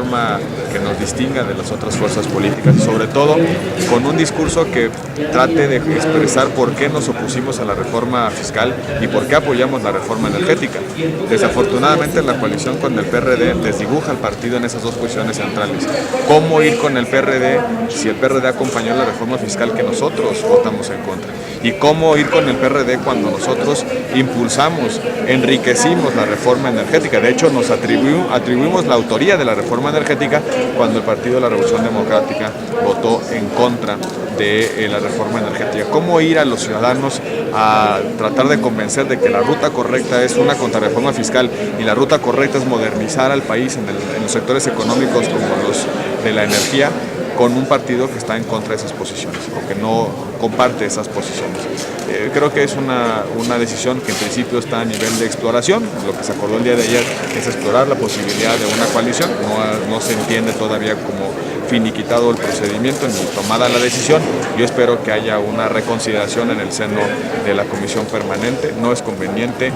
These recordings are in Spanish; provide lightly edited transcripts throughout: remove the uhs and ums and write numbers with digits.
reforma que nos distinga de las otras fuerzas políticas y sobre todo con un discurso que trate de expresar por qué nos opusimos a la reforma fiscal y por qué apoyamos la reforma energética. Desafortunadamente la coalición con el PRD desdibuja al partido en esas dos posiciones centrales. ¿Cómo ir con el PRD si el PRD acompañó la reforma fiscal que nosotros votamos en contra? ¿Y cómo ir con el PRD cuando nosotros impulsamos, enriquecimos la reforma energética? De hecho, nos atribuimos la autoría de la reforma energética cuando el Partido de la Revolución Democrática votó en contra de la reforma energética. ¿Cómo ir a los ciudadanos a tratar de convencer de que la ruta correcta es una contrarreforma fiscal y la ruta correcta es modernizar al país en los sectores económicos como los de la energía, con un partido que está en contra de esas posiciones o que no comparte esas posiciones? Creo que es una decisión que en principio está a nivel de exploración. Lo que se acordó el día de ayer es explorar la posibilidad de una coalición. No se entiende todavía como finiquitado el procedimiento ni tomada la decisión. Yo espero que haya una reconsideración en el seno de la Comisión Permanente. No es conveniente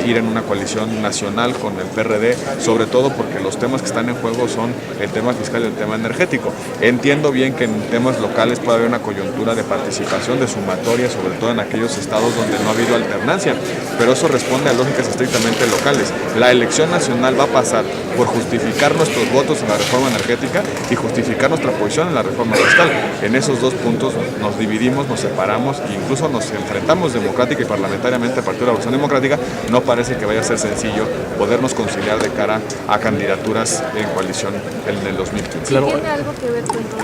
ir en una coalición nacional con el PRD, sobre todo porque los temas que están en juego son el tema fiscal y el tema energético. Entiendo bien que en temas locales puede haber una coyuntura de participación, de sumatoria, sobre todo en aquellos estados donde no ha habido alternancia, pero eso responde a lógicas estrictamente locales. La elección nacional va a pasar por justificar nuestros votos en la reforma energética y justificar nuestra posición en la reforma fiscal. En esos dos puntos nos dividimos, nos separamos e incluso nos enfrentamos democrática y parlamentariamente al Partido de la Revolución Democrática. No parece que vaya a ser sencillo podernos conciliar de cara a candidaturas en coalición en el 2015. Claro. ¿Tiene algo que ver con esta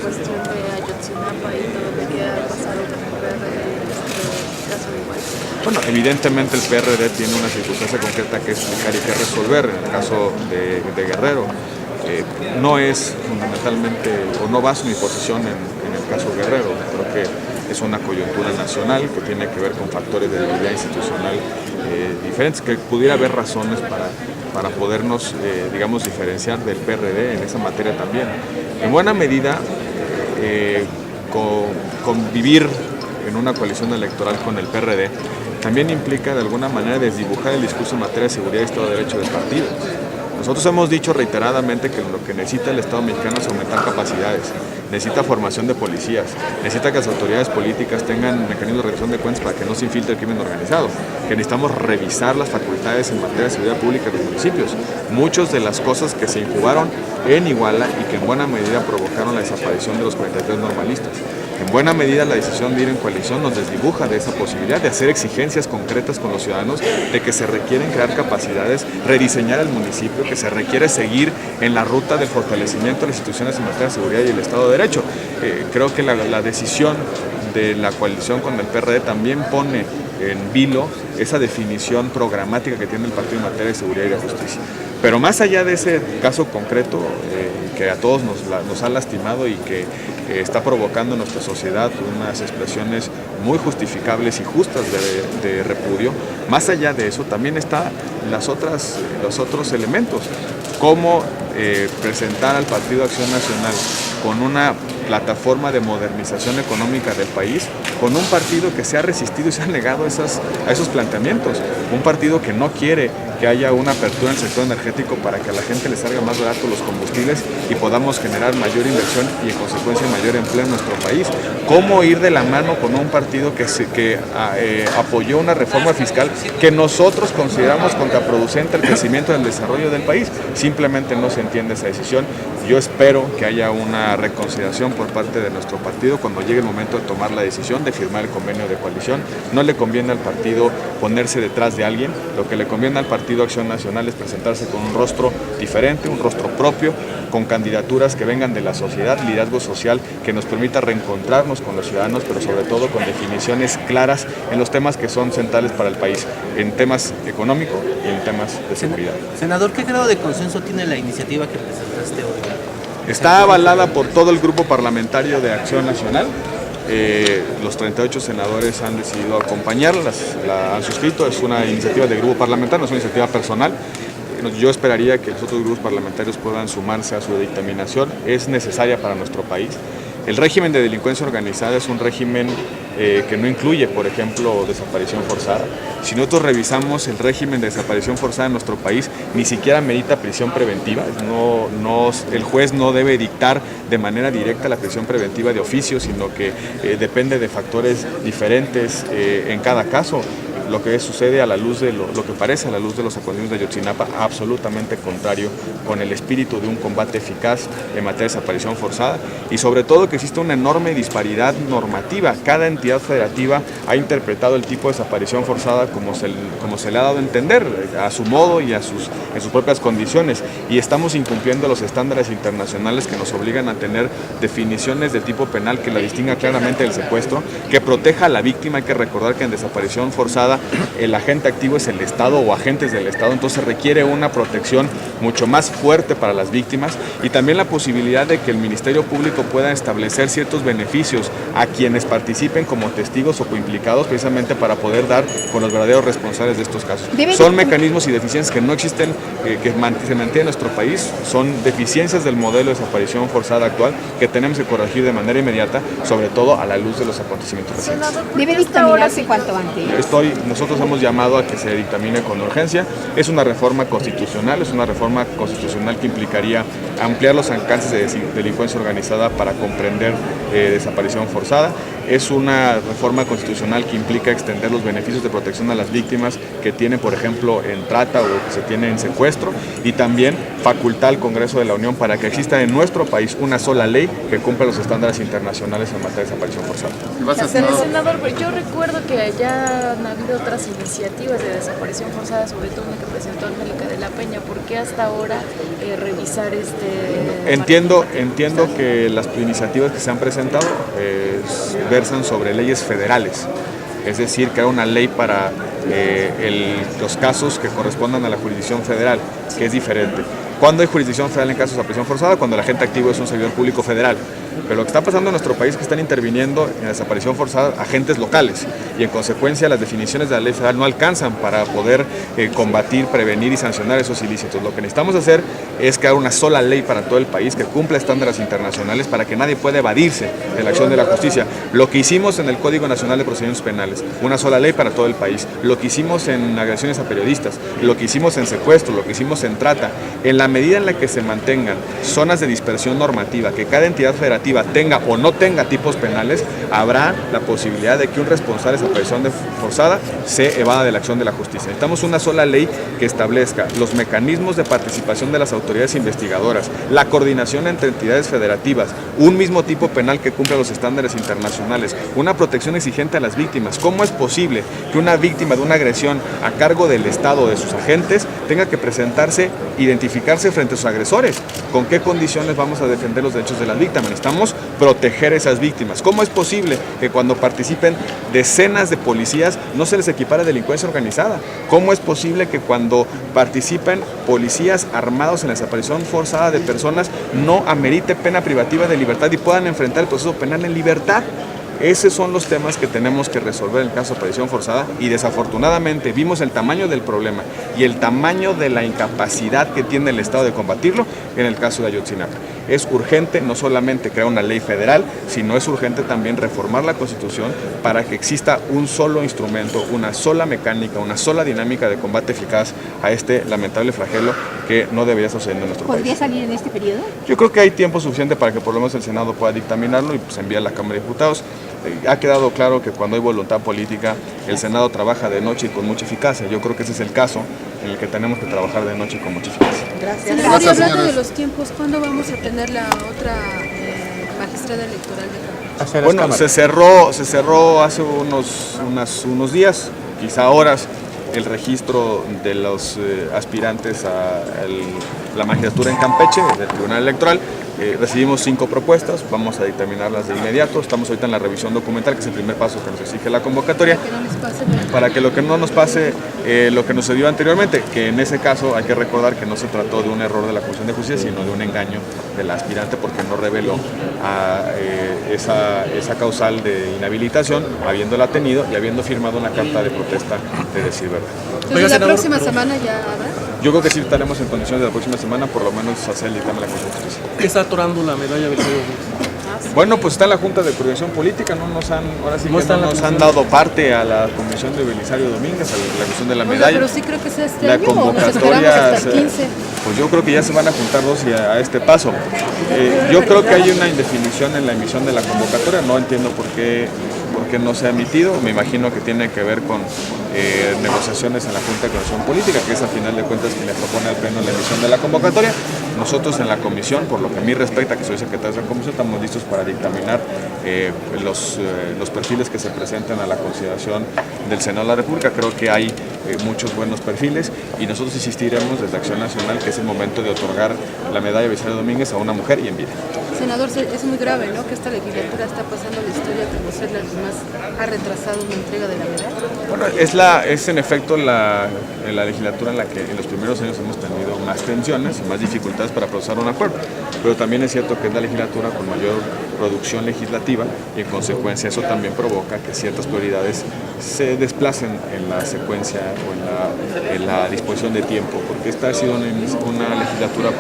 cuestión de Ayotzinapa y todo lo que quiera pasar con el PRD en este caso igual? Bueno, evidentemente el PRD tiene una circunstancia concreta que explicar y que resolver. En el caso de Guerrero, no es fundamentalmente, o no baso mi posición en el caso Guerrero. Creo que es una coyuntura nacional que tiene que ver con factores de debilidad institucional diferentes, que pudiera haber razones para podernos, digamos, diferenciar del PRD en esa materia también. En buena medida, convivir en una coalición electoral con el PRD también implica de alguna manera desdibujar el discurso en materia de seguridad y Estado de Derecho del partido. Nosotros hemos dicho reiteradamente que lo que necesita el Estado mexicano es aumentar capacidades, necesita formación de policías, necesita que las autoridades políticas tengan mecanismos de rendición de cuentas para que no se infiltre el crimen organizado, que necesitamos revisar las facultades en materia de seguridad pública de los municipios. Muchas de las cosas que se incubaron en Iguala y que en buena medida provocaron la desaparición de los 43 normalistas. En buena medida la decisión de ir en coalición nos desdibuja de esa posibilidad de hacer exigencias concretas con los ciudadanos, de que se requieren crear capacidades, rediseñar el municipio, que se requiere seguir en la ruta del fortalecimiento de las instituciones en materia de seguridad y el Estado de Derecho. Creo que la decisión de la coalición con el PRD también pone en vilo esa definición programática que tiene el partido en materia de seguridad y de justicia. Pero más allá de ese caso concreto, que a todos nos ha lastimado y que está provocando en nuestra sociedad unas expresiones muy justificables y justas de repudio, más allá de eso también están los otros elementos, cómo presentar al Partido Acción Nacional con una plataforma de modernización económica del país, con un partido que se ha resistido y se ha negado a esos planteamientos, un partido que no quiere que haya una apertura en el sector energético para que a la gente le salga más barato los combustibles y podamos generar mayor inversión y en consecuencia mayor empleo en nuestro país. ¿Cómo ir de la mano con un partido que apoyó una reforma fiscal que nosotros consideramos contraproducente al crecimiento y al desarrollo del país? Simplemente no se entiende esa decisión. Yo espero que haya una reconsideración por parte de nuestro partido cuando llegue el momento de tomar la decisión de firmar el convenio de coalición. No le conviene al partido ponerse detrás de alguien, lo que le conviene al Partido Acción Nacional es presentarse con un rostro diferente, un rostro propio, con candidaturas que vengan de la sociedad, liderazgo social que nos permita reencontrarnos con los ciudadanos, pero sobre todo con definiciones claras en los temas que son centrales para el país, en temas económicos y en temas de seguridad. Senador, ¿qué grado de consenso tiene la iniciativa que presentaste hoy? Está avalada por todo el grupo parlamentario de Acción Nacional. Los 38 senadores han decidido acompañarla, la han suscrito, es una iniciativa de grupo parlamentario, no es una iniciativa personal. Yo esperaría que los otros grupos parlamentarios puedan sumarse a su dictaminación, es necesaria para nuestro país. El régimen de delincuencia organizada es un régimen que no incluye, por ejemplo, desaparición forzada. Si nosotros revisamos el régimen de desaparición forzada en nuestro país, ni siquiera medita prisión preventiva. El juez no debe dictar de manera directa la prisión preventiva de oficio, sino que depende de factores diferentes en cada caso. Lo que sucede a la luz de lo que parece a la luz de los acontecimientos de Ayotzinapa, absolutamente contrario con el espíritu de un combate eficaz en materia de desaparición forzada, y sobre todo que existe una enorme disparidad normativa. Cada entidad federativa ha interpretado el tipo de desaparición forzada como se le ha dado a entender, a su modo y en sus propias condiciones, y estamos incumpliendo los estándares internacionales que nos obligan a tener definiciones de tipo penal que la distinga claramente del secuestro, que proteja a la víctima. Hay que recordar que en desaparición forzada el agente activo es el Estado o agentes del Estado, entonces requiere una protección mucho más fuerte para las víctimas, y también la posibilidad de que el Ministerio Público pueda establecer ciertos beneficios a quienes participen como testigos o coimplicados, precisamente para poder dar con los verdaderos responsables de estos casos. Son mecanismos y deficiencias que no existen, que se mantienen en nuestro país, son deficiencias del modelo de desaparición forzada actual que tenemos que corregir de manera inmediata, sobre todo a la luz de los acontecimientos recientes. ¿Debe dictaminarse cuanto antes? Nosotros hemos llamado a que se dictamine con urgencia. Es una reforma constitucional, que implicaría ampliar los alcances de delincuencia organizada para comprender desaparición forzada. Es una reforma constitucional que implica extender los beneficios de protección a las víctimas que tienen, por ejemplo, en trata o que se tienen en secuestro, y también facultar al Congreso de la Unión para que exista en nuestro país una sola ley que cumpla los estándares internacionales en materia de desaparición forzada. Senador, yo recuerdo que ya han habido otras iniciativas de desaparición forzada, sobre todo una que presentó Angélica de la Peña. ¿Por qué hasta ahora revisar Entiendo que las iniciativas que se han presentado versan sobre leyes federales, es decir, crear una ley para los casos que correspondan a la jurisdicción federal, que es diferente. ¿Cuándo hay jurisdicción federal en casos de desaparición forzada? Cuando el agente activo es un servidor público federal. Pero lo que está pasando en nuestro país es que están interviniendo en la desaparición forzada agentes locales, y en consecuencia las definiciones de la ley federal no alcanzan para poder combatir, prevenir y sancionar esos ilícitos. Lo que necesitamos hacer es crear una sola ley para todo el país que cumpla estándares internacionales para que nadie pueda evadirse de la acción de la justicia. Lo que hicimos en el Código Nacional de Procedimientos Penales, una sola ley para todo el país. Lo que hicimos en agresiones a periodistas, lo que hicimos en secuestro, lo que hicimos en trata. En la medida en la que se mantengan zonas de dispersión normativa, que cada entidad federativa tenga o no tenga tipos penales, habrá la posibilidad de que un responsable de desaparición forzada se evada de la acción de la justicia. Necesitamos una sola ley que establezca los mecanismos de participación de las autoridades investigadoras, la coordinación entre entidades federativas, un mismo tipo penal que cumpla los estándares internacionales, una protección exigente a las víctimas. ¿Cómo es posible que una víctima de una agresión a cargo del Estado o de sus agentes tenga que presentarse, identificarse frente a sus agresores? ¿Con qué condiciones vamos a defender los derechos de las víctimas? Necesitamos proteger a esas víctimas. ¿Cómo es posible que cuando participen decenas de policías no se les equipare delincuencia organizada? ¿Cómo es posible que cuando participen policías armados en la desaparición forzada de personas no amerite pena privativa de libertad y puedan enfrentar el proceso penal en libertad? Esos son los temas que tenemos que resolver en el caso de desaparición forzada, y desafortunadamente vimos el tamaño del problema y el tamaño de la incapacidad que tiene el Estado de combatirlo en el caso de Ayotzinapa. Es urgente no solamente crear una ley federal, sino es urgente también reformar la Constitución para que exista un solo instrumento, una sola mecánica, una sola dinámica de combate eficaz a este lamentable flagelo que no debería estar sucediendo en nuestro país. ¿Podría salir en este periodo? Yo creo que hay tiempo suficiente para que por lo menos el Senado pueda dictaminarlo y pues enviar a la Cámara de Diputados. Ha quedado claro que cuando hay voluntad política, el Senado trabaja de noche y con mucha eficacia. Yo creo que ese es el caso en el que tenemos que trabajar de noche y con mucha eficacia. Gracias. Senador, hablando de los tiempos, ¿cuándo vamos a tener la otra magistrada electoral de Campeche? Bueno, se cerró hace unos días, quizá horas, el registro de los aspirantes a la magistratura en Campeche, del Tribunal Electoral. Recibimos 5 propuestas, vamos a dictaminarlas de inmediato. Estamos ahorita en la revisión documental, que es el primer paso que nos exige la convocatoria, para que lo que no nos pase lo que nos sucedió anteriormente, que en ese caso hay que recordar que no se trató de un error de la Comisión de Justicia, sino de un engaño del aspirante, porque no reveló esa causal de inhabilitación, habiéndola tenido y habiendo firmado una carta de protesta de decir verdad. Entonces, ¿la próxima semana ya habrá? Yo creo que sí estaremos en condiciones de la próxima semana, por lo menos hacer el dictamen de la Comisión de Justicia. ¿Qué está atorando la medalla del Bello? Bueno, pues está en la Junta de Coordinación Política, no nos han, ahora sí ¿No que está no en la nos han comisión? dado parte a la comisión de Belisario Domínguez, a la cuestión de la Oiga, medalla. pero sí creo que sea este La año o nos esperamos convocatoria, hasta el 15. pues yo creo que ya se van a juntar dos y a este paso. Yo creo que hay una indefinición en la emisión de la convocatoria, no entiendo por qué no se ha emitido, me imagino que tiene que ver con negociaciones en la Junta de Coordinación Política, que es a final de cuentas quien le propone al Pleno la emisión de la convocatoria. Nosotros en la comisión, por lo que a mí respecta, que soy secretario de la comisión, estamos listos para dictaminar los perfiles que se presentan a la consideración del Senado de la República. Creo que hay muchos buenos perfiles y nosotros insistiremos desde Acción Nacional que es el momento de otorgar la medalla Belisario Domínguez a una mujer y en vida. Senador, es muy grave, ¿no?, que esta legislatura está pasando la historia como ser la que más ha retrasado una entrega de la medalla. Bueno, es en efecto la legislatura en la que en los primeros años hemos tenido más tensiones y más dificultades para procesar un acuerdo, pero también es cierto que es la legislatura con mayor producción legislativa y en consecuencia eso también provoca que ciertas prioridades se desplacen en la secuencia o en la disposición de tiempo, porque esta ha sido una legislatura,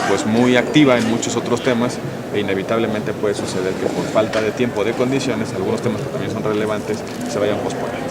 pues muy activa en muchos otros temas e inevitablemente puede suceder que por falta de tiempo o de condiciones algunos temas que también son relevantes se vayan posponiendo.